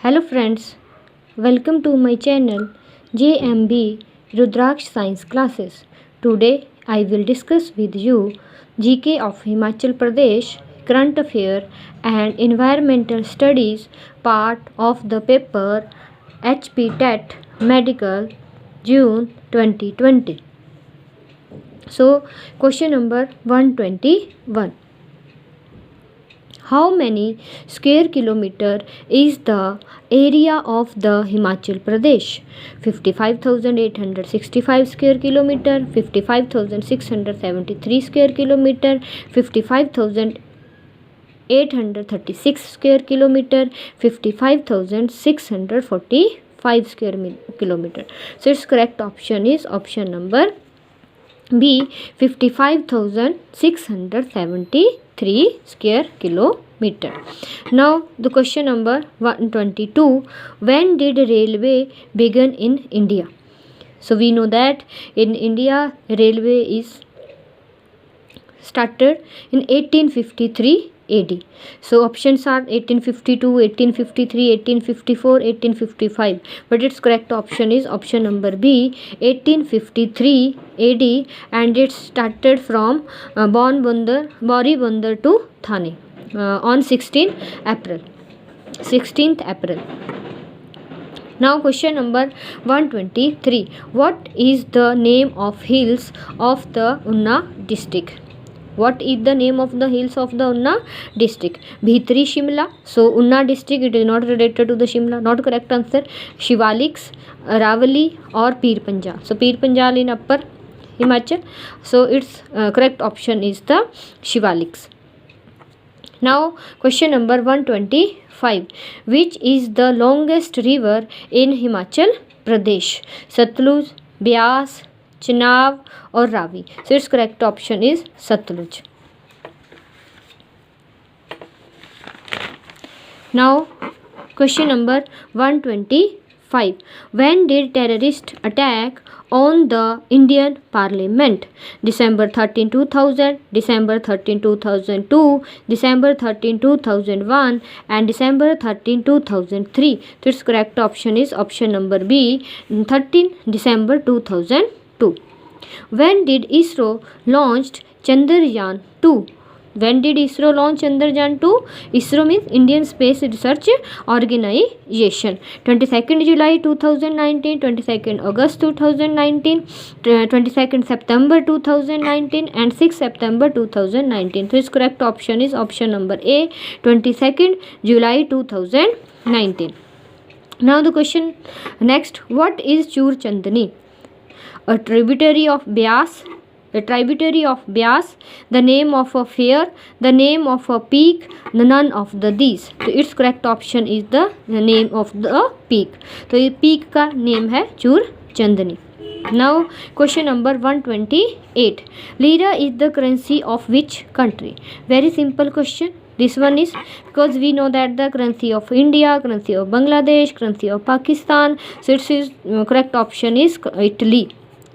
Hello friends, welcome to my channel JMB Rudraksh Science Classes. Today I will discuss with you GK of Himachal Pradesh, current affair and environmental studies part of the paper HP TET Medical June 2020. So question number 121. How many square kilometer is the area of the Himachal Pradesh? 55,865 square kilometer, 55,673 square kilometer, 55,836 square kilometer, 55,645 square kilometer. So its correct option is option number B, 55,673 square kilometer. Now the question number 122. When did railway begin in India? So we know that in India railway is started in 1853 AD. So options are 1852, 1853, 1854, 1855. But its correct option is option number B, 1853 AD, and it started from Bori Bandar to Thane on 16th April. Now question number 123. What is the name of hills of the Unna district? What is the name of the hills of the Unna district? Bhitri Shimla. So Unna district, it is not related to the Shimla. Not correct answer. Shivaliks, Aravali or Pir Panjal. So Pir Panjal in upper Himachal. So its correct option is the Shivaliks. Now question number 125. Which is the longest river in Himachal Pradesh? Satluj, Beas, Chenab or Ravi. So its correct option is Satluj. Now question number 125. When did terrorist attack on the Indian Parliament? December 13, 2000, December 13, 2002, December 13, 2001 and December 13, 2003. So its correct option is option number B, 13 December 2002. When did ISRO launched Chandrayaan 2? When did ISRO launch Chandrayaan 2? ISRO means Indian Space Research Organization. 22nd July 2019, 22nd August 2019, 22nd September 2019 and 6th September 2019. So its correct option is option number A, 22nd July 2019. Now the question next. What is Chur Chandni? A tributary of Beas, the name of a fair, the name of a peak, none of these. So its correct option is the name of the peak. तो ये peak का name है चूर चंदनी. Now question number 128. Lira is the currency of which country? Very simple question. This one is because we know that the currency of India, currency of Bangladesh, currency of Pakistan. So its correct option is Italy.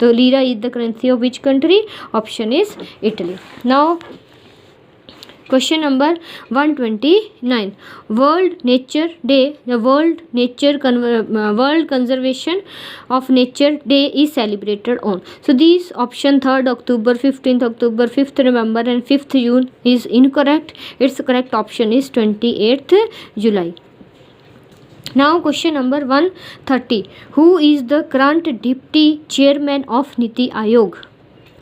So lira is the currency of which country? Option is Italy. Now question number 129. World Nature Day. The World Conservation of Nature Day is celebrated on. So these option 3rd October, 15th October, 5th November and 5th June is incorrect. Its correct option is 28th July. Now question number 130. Who is the current deputy chairman of Niti Aayog?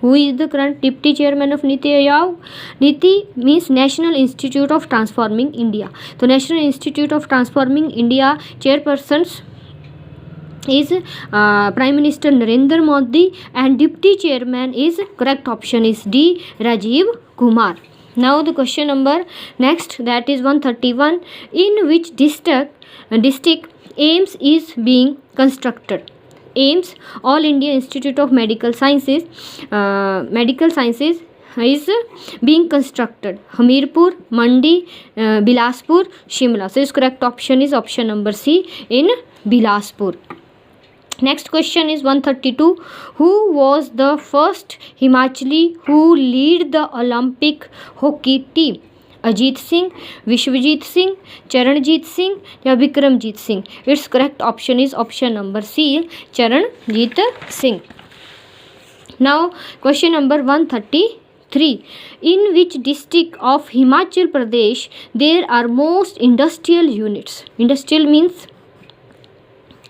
Who is the current deputy chairman of Niti Aayog? Niti means National Institute of Transforming India. So National Institute of Transforming India chairpersons is Prime Minister Narendra Modi and deputy chairman is correct option is D, Rajiv Kumar. Now the question number next, that is 131. In which district AIIMS is being constructed? AIIMS, All India Institute of Medical Sciences is being constructed. Hamirpur, Mandi, Bilaspur, Shimla. So its correct option is option number C, in Bilaspur. Next question is 132. Who was the first Himachali who lead the Olympic hockey team? Ajit Singh, Vishwajeet Singh, Charanjit Singh या Vikramjit Singh? It's correct option is option number C, Charanjit Singh. Now question number 133. In which district of Himachal Pradesh there are most industrial units? Industrial means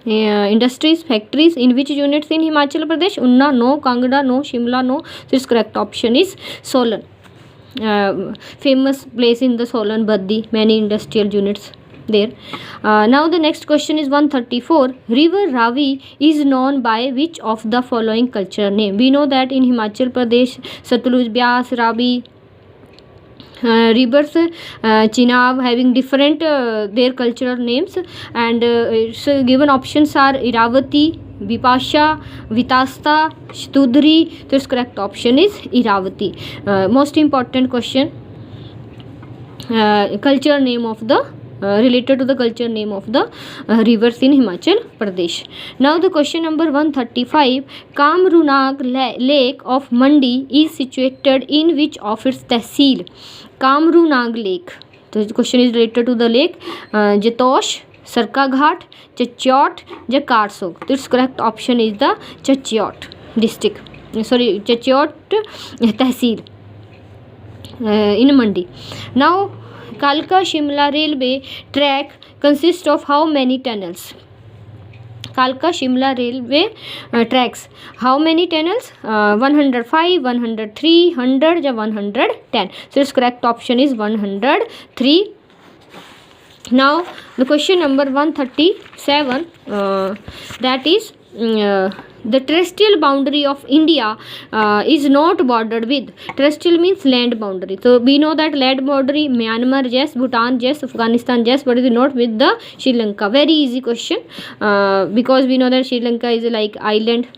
industries, factories. In which units in Himachal Pradesh? Unna no, Kangra no, Shimla no. So its correct option is Solan. Famous place in the Solan Baddi, many industrial units there. Now the next question is 134. River Ravi is known by which of the following cultural name? We know that in Himachal Pradesh, Satluj, Byas, Ravi, rivers, Chenab having different their cultural names, and so given options are Iravati, Vipasha, Vitasta, Studri. So its correct option is Iravati. Most important question, cultural name of the related to the culture name of the rivers in Himachal Pradesh. Now the question number 135. Kamrunag Lake of Mandi is situated in which of its tehsil? Kamrunag Lake. So the question is related to the lake. Jatosh, Sarkaghat, Chachiot, या Karsog? So its correct option is the Chachiot district. Sorry, Chachiot tehsil in Mandi. Now Kalka Shimla railway track consists of how many tunnels? Kalka Shimla railway tracks how many tunnels? 105, 103, 100 या 110. So its correct option is 103. Now the question number 137, that is the terrestrial boundary of India is not bordered with. Terrestrial means land boundary. So we know that land boundary Myanmar yes, Bhutan yes, Afghanistan yes, but it is not with the Sri Lanka. Very easy question, because we know that Sri Lanka is like island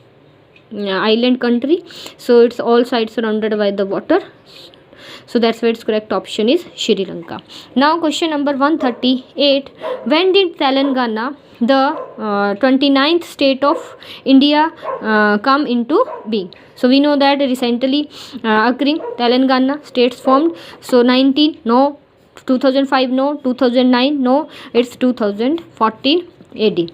country, so it's all sides surrounded by the water. So that's why its correct option is Sri Lanka. Now question number 138. When did Telangana, the 29th state of India, come into being? So we know that recently occurring Telangana states formed. So 19 no, 2005 no, 2009 no, it's 2014 AD.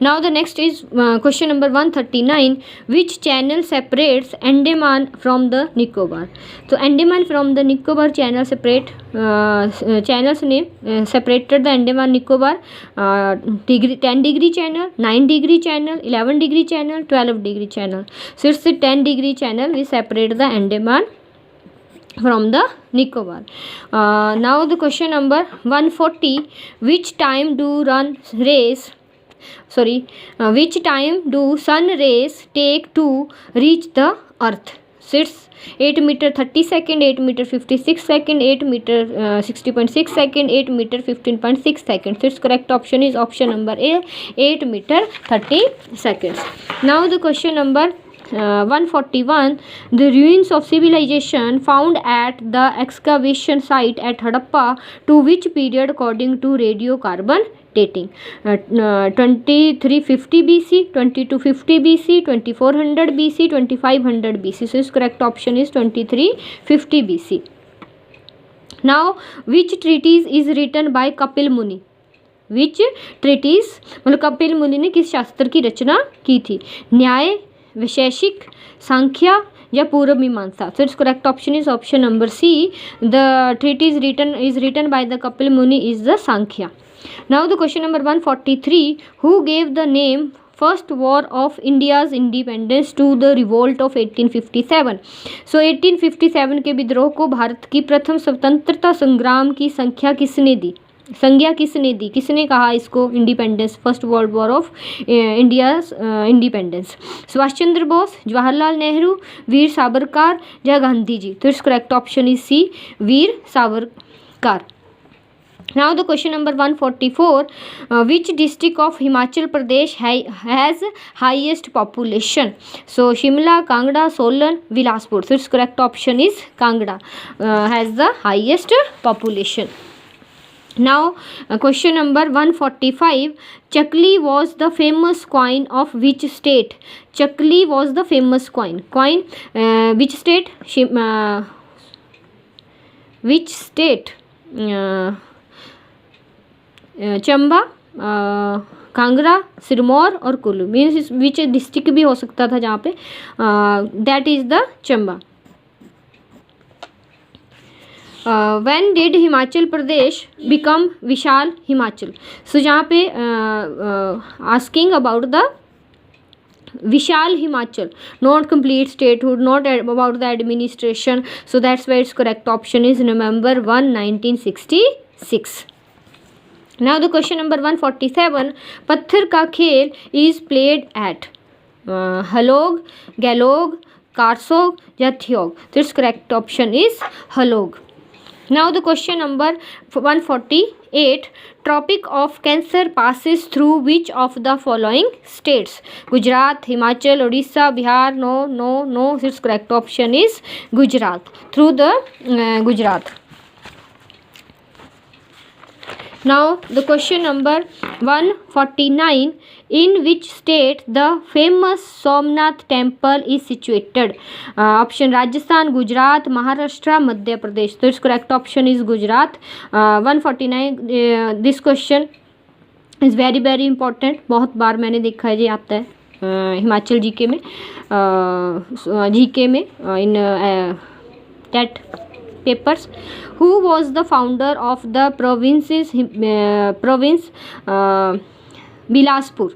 Now the next is question number 139. Which channel separates Andaman from the Nicobar? So Andaman from the Nicobar channel separate, channels name separated the Andaman Nicobar, 10 degree channel, 9 degree channel, 11 degree channel, 12 degree channel. So it's the 10 degree channel we separate the Andaman from the Nicobar. Now the question number 140. Which time do which time do sun rays take to reach the earth? So it's 8 meter 30 second, 8 meter 56 second, 8 meter 60.6 second, 8 meter 15.6 seconds. So its correct option is option number A, 8 meter 30 seconds. Now the question number 141. The ruins of civilization found at the excavation site at Harappa to which period according to radiocarbon dating? 2350 BC, 2250 BC, 2400 BC, 2500 BC. So its correct option is 2350 BC. Now which treatise is written by Kapil Muni? Which treatise, मतलब कपिल मुनि ने किस शास्त्र की रचना की थी? न्याय, वैशेषिक, सांख्या या पूर्व मीमांसा? So its correct option is option number C. The treatise written by the Kapil Muni is the Sankhya. Now the question number 143. Who gave the name First War of India's Independence to the revolt of 1857? So 1857 के विद्रोह को भारत की प्रथम स्वतंत्रता संग्राम की संज्ञा किसने दी? किसने कहा इसको independence, first world war of India independence? Subhash Chandra Bose, Jawaharlal Nehru, Veer Savarkar या गांधी जी? तो it's correct option is C, Veer Savarkar. Now the question number 144. Which district of Himachal Pradesh has highest population? So Shimla, Kangra, Solan, Bilaspur. So its correct option is Kangra has the highest population. Now question number 145. Chakli was the famous coin of which state? Chakli was the famous coin which state? Which state, Chamba, Kangra, Sirmaur और Kullu, means which district भी हो सकता था जहाँ पे, that is the Chamba. When did Himachal Pradesh become Vishal Himachal, so जहाँ पे asking about the Vishal Himachal, not complete statehood, not about the administration, so that's why its correct option is November 1, 1966. Now the question number 147, पत्थर का खेल is played at हलोग, गैलोग, कारसोग या थियोग, तो its correct option is Halog. Now the question number 148, Tropic of Cancer passes through which of the following states? Gujarat, Himachal, Odisha, Bihar. No. Its correct option is Gujarat. Through the Gujarat. Now the question number 149, in which state the famous Somnath temple is situated? Option Rajasthan, Gujarat, Maharashtra, Madhya Pradesh. So its correct option is Gujarat. 149, this question is very very important, बहुत बार मैंने देखा है ये आता है Himachal GK में, in TET papers. Who was the founder of the province Bilaspur,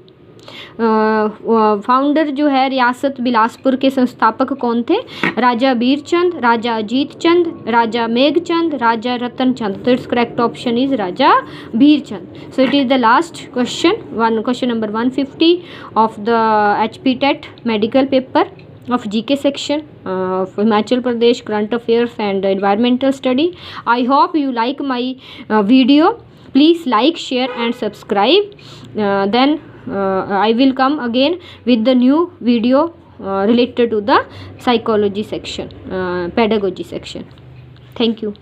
founder जो है रियासत बिलासपुर के संस्थापक कौन थे? राजा बीरचंद, राजा अजीत चंद, राजा मेघचंद, राजा रतन चंद. तो it's correct option is Raja Birchand. So it is the last question, question number 150 of the HP TET medical paper of GK section of Himachal Pradesh current affairs and environmental study. I hope you like my video. Please like, share and subscribe. Then I will come again with the new video related to the psychology section, pedagogy section. Thank you.